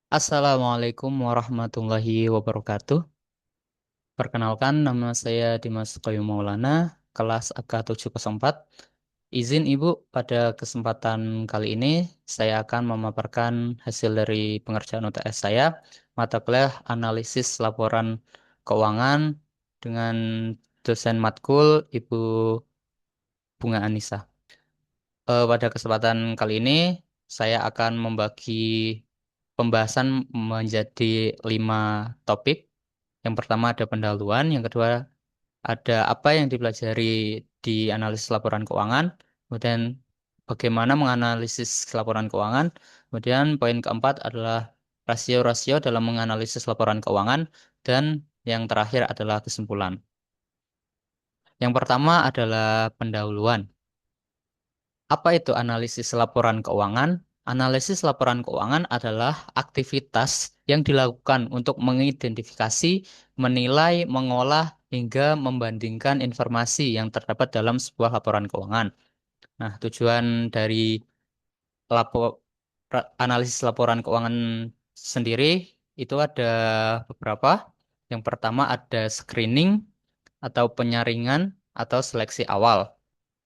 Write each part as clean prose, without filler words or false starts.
Assalamualaikum warahmatullahi wabarakatuh. Perkenalkan, nama saya Dimas Qayyum Maulana, kelas AK 704. Izin Ibu, pada kesempatan kali ini saya akan memaparkan hasil dari pengerjaan UTS saya, mata kuliah analisis laporan keuangan dengan dosen matkul Ibu Bunga Anissa. Pada kesempatan kali ini saya akan membagi pembahasan menjadi 5 topik. Yang pertama ada pendahuluan, yang kedua ada apa yang dipelajari di analisis laporan keuangan, kemudian bagaimana menganalisis laporan keuangan, kemudian poin keempat adalah rasio-rasio dalam menganalisis laporan keuangan, dan yang terakhir adalah kesimpulan. Yang pertama adalah pendahuluan. Apa itu analisis laporan keuangan? Analisis laporan keuangan adalah aktivitas yang dilakukan untuk mengidentifikasi, menilai, mengolah, hingga membandingkan informasi yang terdapat dalam sebuah laporan keuangan. Nah, tujuan dari analisis laporan keuangan sendiri itu ada beberapa. Yang pertama ada screening atau penyaringan atau seleksi awal,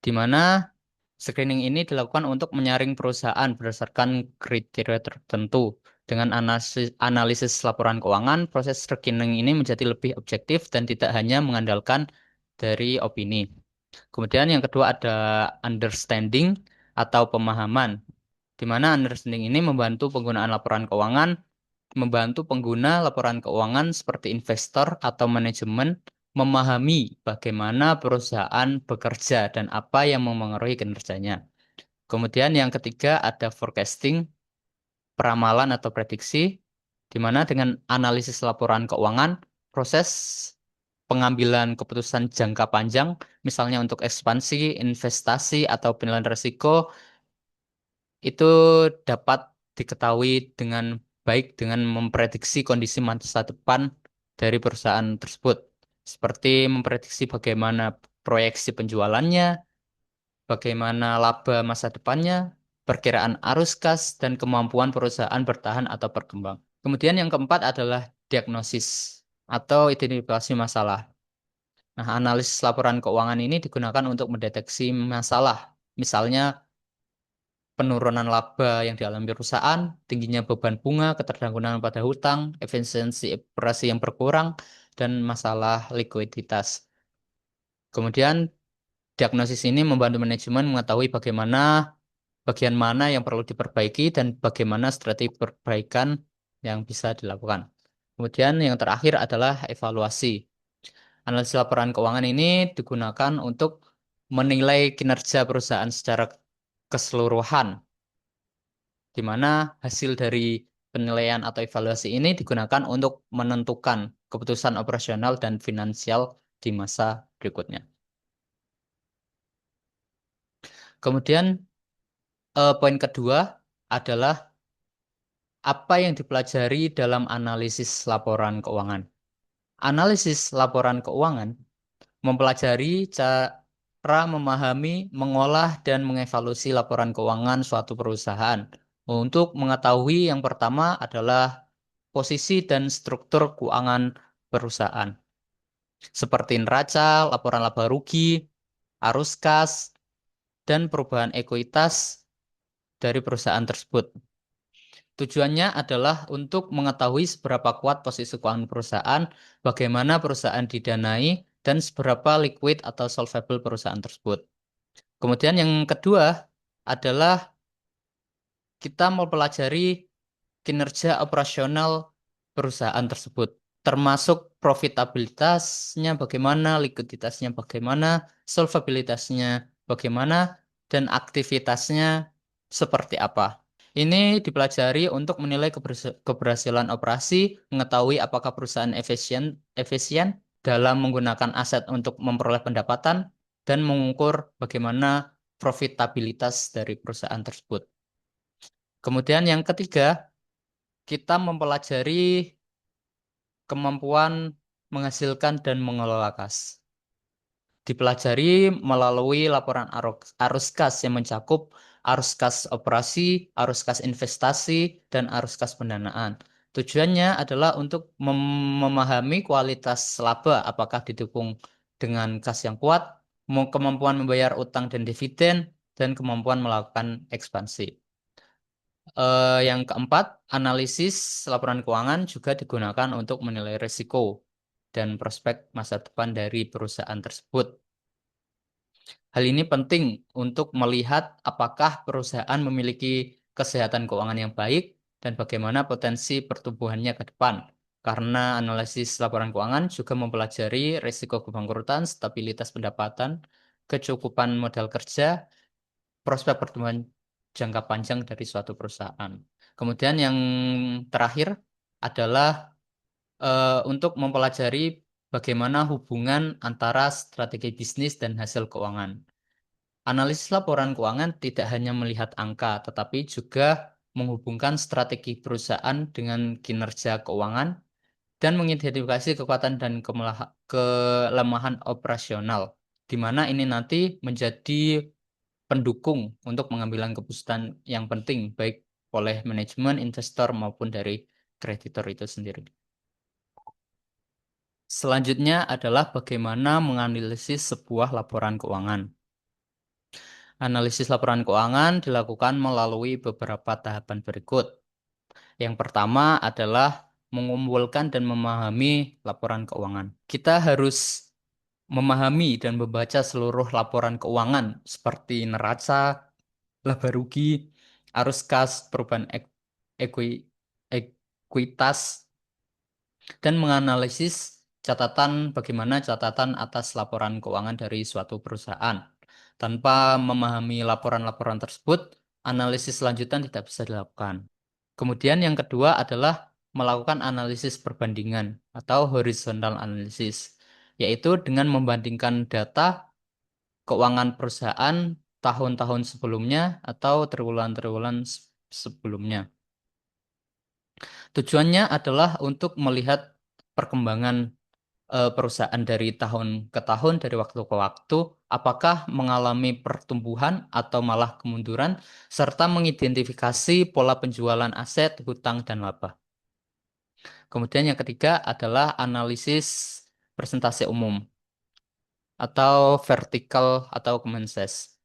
di mana screening ini dilakukan untuk menyaring perusahaan berdasarkan kriteria tertentu. Dengan analisis laporan keuangan, proses screening ini menjadi lebih objektif dan tidak hanya mengandalkan dari opini. Kemudian yang kedua ada understanding atau pemahaman, di mana understanding ini membantu penggunaan laporan keuangan, membantu pengguna laporan keuangan seperti investor atau manajemen memahami bagaimana perusahaan bekerja dan apa yang memengaruhi kinerjanya. Kemudian yang ketiga ada forecasting, peramalan atau prediksi, di mana dengan analisis laporan keuangan, proses pengambilan keputusan jangka panjang, misalnya untuk ekspansi, investasi, atau penilaian risiko, itu dapat diketahui dengan baik dengan memprediksi kondisi masa depan dari perusahaan tersebut, seperti memprediksi bagaimana proyeksi penjualannya, bagaimana laba masa depannya, perkiraan arus kas, dan kemampuan perusahaan bertahan atau berkembang. Kemudian yang keempat adalah diagnosis atau identifikasi masalah. Nah, analisis laporan keuangan ini digunakan untuk mendeteksi masalah, misalnya penurunan laba yang dialami perusahaan, tingginya beban bunga, ketergantungan pada hutang, efisiensi operasi yang berkurang, dan masalah likuiditas. Kemudian diagnosis ini membantu manajemen mengetahui bagaimana bagian mana yang perlu diperbaiki dan bagaimana strategi perbaikan yang bisa dilakukan. Kemudian yang terakhir adalah evaluasi. Analisis laporan keuangan ini digunakan untuk menilai kinerja perusahaan secara keseluruhan, di mana hasil dari penilaian atau evaluasi ini digunakan untuk menentukan keputusan operasional dan finansial di masa berikutnya. Kemudian poin kedua adalah apa yang dipelajari dalam analisis laporan keuangan. Analisis laporan keuangan mempelajari cara memahami, mengolah, dan mengevaluasi laporan keuangan suatu perusahaan. Untuk mengetahui yang pertama adalah posisi dan struktur keuangan perusahaan, seperti neraca, laporan laba rugi, arus kas, dan perubahan ekuitas dari perusahaan tersebut. Tujuannya adalah untuk mengetahui seberapa kuat posisi keuangan perusahaan, bagaimana perusahaan didanai, dan seberapa liquid atau solvable perusahaan tersebut. Kemudian yang kedua adalah kita mempelajari kinerja operasional perusahaan tersebut, termasuk profitabilitasnya bagaimana, likuiditasnya bagaimana, solvabilitasnya bagaimana, dan aktivitasnya seperti apa. Ini dipelajari untuk menilai keberhasilan operasi, mengetahui apakah perusahaan efisien dalam menggunakan aset untuk memperoleh pendapatan, dan mengukur bagaimana profitabilitas dari perusahaan tersebut. Kemudian yang ketiga, kita mempelajari kemampuan menghasilkan dan mengelola kas. Dipelajari melalui laporan arus kas yang mencakup arus kas operasi, arus kas investasi, dan arus kas pendanaan. Tujuannya adalah untuk memahami kualitas laba, apakah didukung dengan kas yang kuat, kemampuan membayar utang dan dividen, dan kemampuan melakukan ekspansi. Yang keempat, analisis laporan keuangan juga digunakan untuk menilai risiko dan prospek masa depan dari perusahaan tersebut. Hal ini penting untuk melihat apakah perusahaan memiliki kesehatan keuangan yang baik dan bagaimana potensi pertumbuhannya ke depan. Karena analisis laporan keuangan juga mempelajari risiko kebangkrutan, stabilitas pendapatan, kecukupan modal kerja, prospek pertumbuhan jangka panjang dari suatu perusahaan. Kemudian yang terakhir adalah untuk mempelajari bagaimana hubungan antara strategi bisnis dan hasil keuangan. Analisis laporan keuangan tidak hanya melihat angka, tetapi juga menghubungkan strategi perusahaan dengan kinerja keuangan dan mengidentifikasi kekuatan dan kelemahan operasional, di mana ini nanti menjadi pendukung untuk mengambil keputusan yang penting, baik oleh manajemen, investor, maupun dari kreditor itu sendiri. Selanjutnya adalah bagaimana menganalisis sebuah laporan keuangan. Analisis laporan keuangan dilakukan melalui beberapa tahapan berikut. Yang pertama adalah mengumpulkan dan memahami laporan keuangan. Kita harus memahami dan membaca seluruh laporan keuangan seperti neraca, laba rugi, arus kas, perubahan ekui- ekuitas, dan menganalisis bagaimana catatan atas laporan keuangan dari suatu perusahaan. Tanpa memahami laporan-laporan tersebut, analisis lanjutan tidak bisa dilakukan. Kemudian yang kedua adalah melakukan analisis perbandingan atau horizontal analysis, yaitu dengan membandingkan data keuangan perusahaan tahun-tahun sebelumnya atau triwulan-triwulan sebelumnya. Tujuannya adalah untuk melihat perkembangan perusahaan dari tahun ke tahun, dari waktu ke waktu, apakah mengalami pertumbuhan atau malah kemunduran, serta mengidentifikasi pola penjualan aset, hutang, dan laba. Kemudian yang ketiga adalah analisis presentasi umum atau vertical atau Comenses.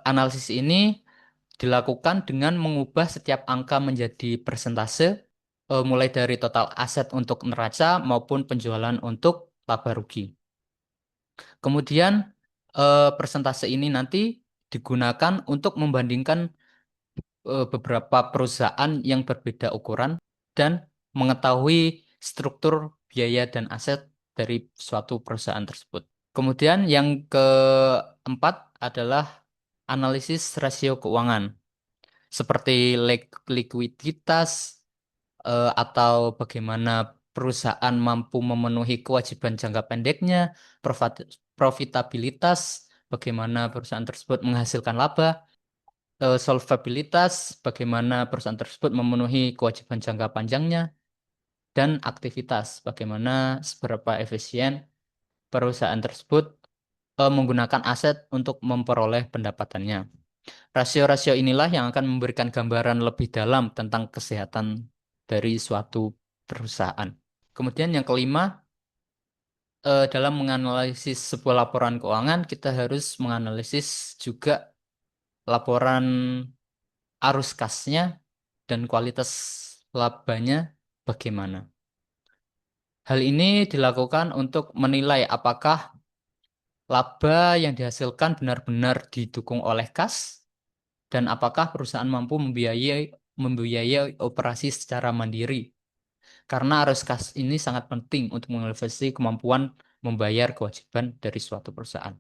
Analisis ini dilakukan dengan mengubah setiap angka menjadi persentase, mulai dari total aset untuk neraca maupun penjualan untuk laba rugi. Kemudian persentase ini nanti digunakan untuk membandingkan beberapa perusahaan yang berbeda ukuran dan mengetahui struktur biaya dan aset dari suatu perusahaan tersebut. Kemudian yang keempat adalah analisis rasio keuangan, seperti likuiditas atau bagaimana perusahaan mampu memenuhi kewajiban jangka pendeknya, profitabilitas, bagaimana perusahaan tersebut menghasilkan laba, solvabilitas, bagaimana perusahaan tersebut memenuhi kewajiban jangka panjangnya, dan aktivitas, bagaimana seberapa efisien perusahaan tersebut menggunakan aset untuk memperoleh pendapatannya. Rasio-rasio inilah yang akan memberikan gambaran lebih dalam tentang kesehatan dari suatu perusahaan. Kemudian yang kelima, dalam menganalisis sebuah laporan keuangan, kita harus menganalisis juga laporan arus kasnya dan kualitas labanya bagaimana. Hal ini dilakukan untuk menilai apakah laba yang dihasilkan benar-benar didukung oleh kas dan apakah perusahaan mampu membiayai operasi secara mandiri. Karena arus kas ini sangat penting untuk mengevaluasi kemampuan membayar kewajiban dari suatu perusahaan.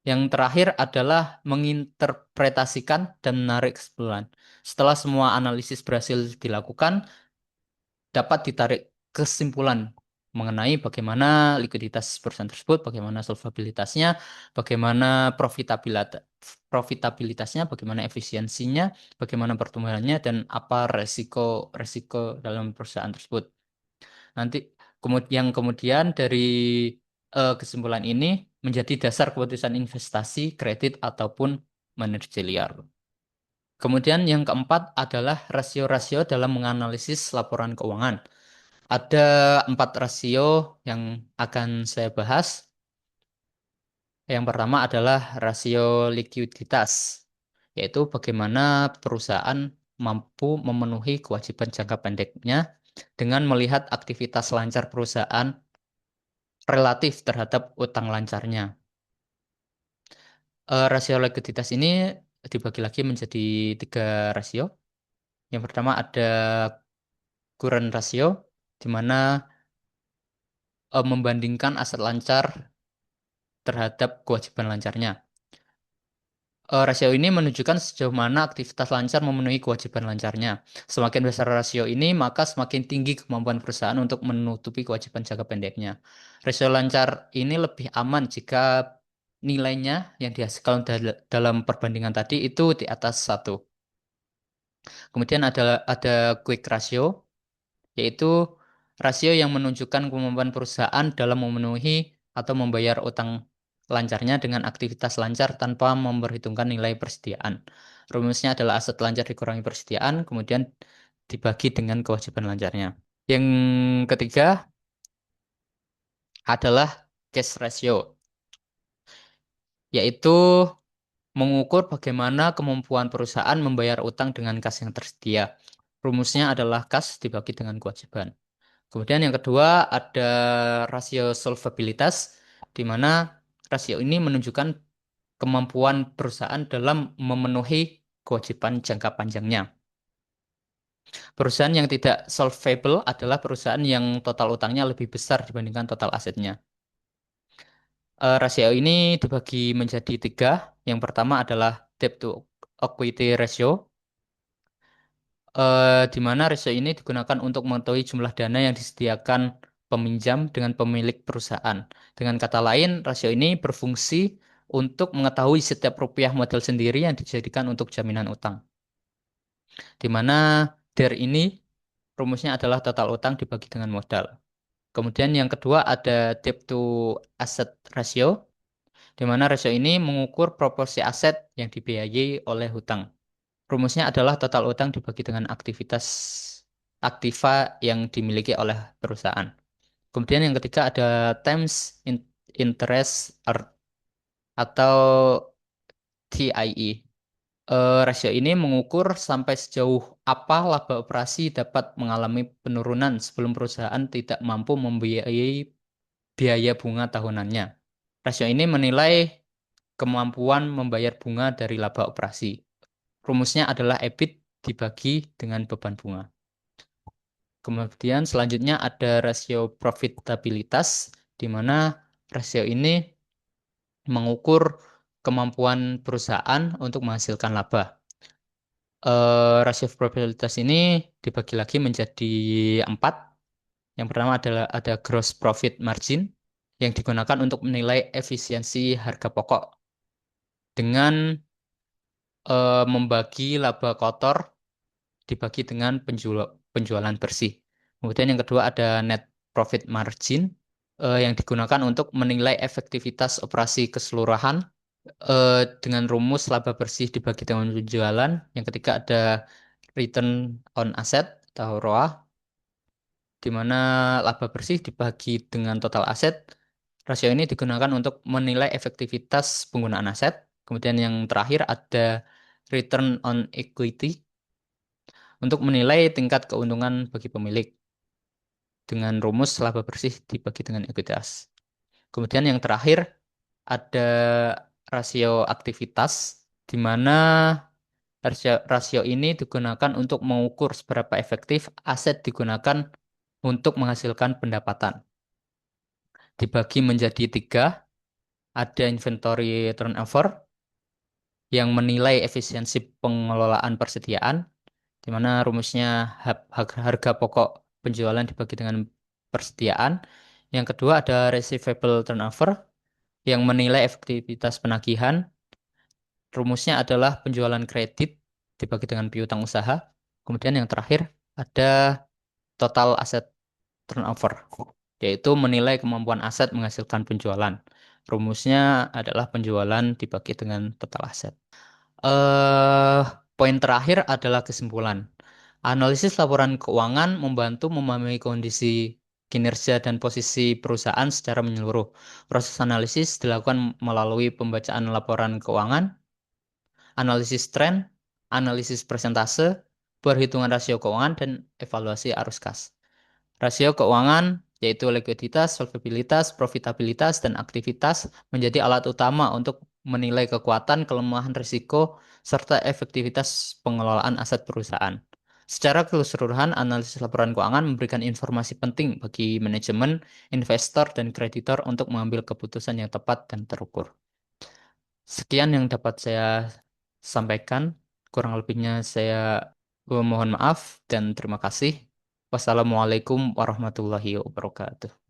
Yang terakhir adalah menginterpretasikan dan menarik kesimpulan. Setelah semua analisis berhasil dilakukan, dapat ditarik kesimpulan mengenai bagaimana likuiditas perusahaan tersebut, bagaimana solvabilitasnya, bagaimana profitabilitasnya, bagaimana efisiensinya, bagaimana pertumbuhannya, dan apa resiko-resiko dalam perusahaan tersebut. Nanti kemudian dari kesimpulan ini menjadi dasar keputusan investasi, kredit, ataupun manajerial. Kemudian yang keempat adalah rasio-rasio dalam menganalisis laporan keuangan. Ada 4 rasio yang akan saya bahas. Yang pertama adalah rasio likuiditas, yaitu bagaimana perusahaan mampu memenuhi kewajiban jangka pendeknya dengan melihat aktivitas lancar perusahaan relatif terhadap utang lancarnya. Rasio likuiditas ini dibagi lagi menjadi 3 rasio. Yang pertama ada current ratio, di mana membandingkan aset lancar terhadap kewajiban lancarnya. Rasio ini menunjukkan sejauh mana aktivitas lancar memenuhi kewajiban lancarnya. Semakin besar rasio ini, maka semakin tinggi kemampuan perusahaan untuk menutupi kewajiban jangka pendeknya. Rasio lancar ini lebih aman jika nilainya yang dihasilkan dalam perbandingan tadi itu di atas 1. Kemudian ada quick ratio, yaitu rasio yang menunjukkan kemampuan perusahaan dalam memenuhi atau membayar utang lancarnya dengan aktivitas lancar tanpa memperhitungkan nilai persediaan. Rumusnya adalah aset lancar dikurangi persediaan, kemudian dibagi dengan kewajiban lancarnya. Yang ketiga adalah cash ratio, yaitu mengukur bagaimana kemampuan perusahaan membayar utang dengan kas yang tersedia. Rumusnya adalah kas dibagi dengan kewajiban. Kemudian yang kedua ada rasio solvabilitas, di mana rasio ini menunjukkan kemampuan perusahaan dalam memenuhi kewajiban jangka panjangnya. Perusahaan yang tidak solvable adalah perusahaan yang total utangnya lebih besar dibandingkan total asetnya. Rasio ini dibagi menjadi 3. Yang pertama adalah debt to equity ratio, di mana rasio ini digunakan untuk mengetahui jumlah dana yang disediakan peminjam dengan pemilik perusahaan. Dengan kata lain, rasio ini berfungsi untuk mengetahui setiap rupiah modal sendiri yang dijadikan untuk jaminan utang. Di mana DER ini rumusnya adalah total utang dibagi dengan modal. Kemudian yang kedua ada debt to asset ratio, di mana rasio ini mengukur proporsi aset yang dibiayai oleh hutang. Rumusnya adalah total utang dibagi dengan aktivitas aktiva yang dimiliki oleh perusahaan. Kemudian yang ketiga ada interest atau TIE. Rasio ini mengukur sampai sejauh apa laba operasi dapat mengalami penurunan sebelum perusahaan tidak mampu membiayai biaya bunga tahunannya. Rasio ini menilai kemampuan membayar bunga dari laba operasi. Rumusnya adalah EBIT dibagi dengan beban bunga. Kemudian selanjutnya ada rasio profitabilitas, di mana rasio ini mengukur kemampuan perusahaan untuk menghasilkan laba. Rasio probabilitas ini dibagi lagi menjadi 4. Yang pertama adalah ada gross profit margin yang digunakan untuk menilai efisiensi harga pokok dengan membagi laba kotor dibagi dengan penjualan bersih. Kemudian yang kedua ada net profit margin yang digunakan untuk menilai efektivitas operasi keseluruhan dengan rumus laba bersih dibagi dengan penjualan. Yang ketiga ada return on asset atau ROA, di mana laba bersih dibagi dengan total aset. Rasio ini digunakan untuk menilai efektivitas penggunaan aset. Kemudian yang terakhir ada return on equity untuk menilai tingkat keuntungan bagi pemilik dengan rumus laba bersih dibagi dengan ekuitas. Kemudian yang terakhir ada rasio aktivitas, di mana rasio ini digunakan untuk mengukur seberapa efektif aset digunakan untuk menghasilkan pendapatan. Dibagi menjadi 3, ada inventory turnover yang menilai efisiensi pengelolaan persediaan, di mana rumusnya harga pokok penjualan dibagi dengan persediaan. Yang kedua ada receivable turnover yang menilai efektivitas penagihan. Rumusnya adalah penjualan kredit dibagi dengan piutang usaha. Kemudian yang terakhir ada total asset turnover, yaitu menilai kemampuan aset menghasilkan penjualan. Rumusnya adalah penjualan dibagi dengan total aset. Eh, Poin terakhir adalah kesimpulan. Analisis laporan keuangan membantu memahami kondisi kinerja dan posisi perusahaan secara menyeluruh. Proses analisis dilakukan melalui pembacaan laporan keuangan, analisis tren, analisis persentase, perhitungan rasio keuangan, dan evaluasi arus kas. Rasio keuangan yaitu likuiditas, solvabilitas, profitabilitas, dan aktivitas menjadi alat utama untuk menilai kekuatan, kelemahan risiko, serta efektivitas pengelolaan aset perusahaan. Secara keseluruhan, analisis laporan keuangan memberikan informasi penting bagi manajemen, investor, dan kreditor untuk mengambil keputusan yang tepat dan terukur. Sekian yang dapat saya sampaikan. Kurang lebihnya saya mohon maaf dan terima kasih. Wassalamualaikum warahmatullahi wabarakatuh.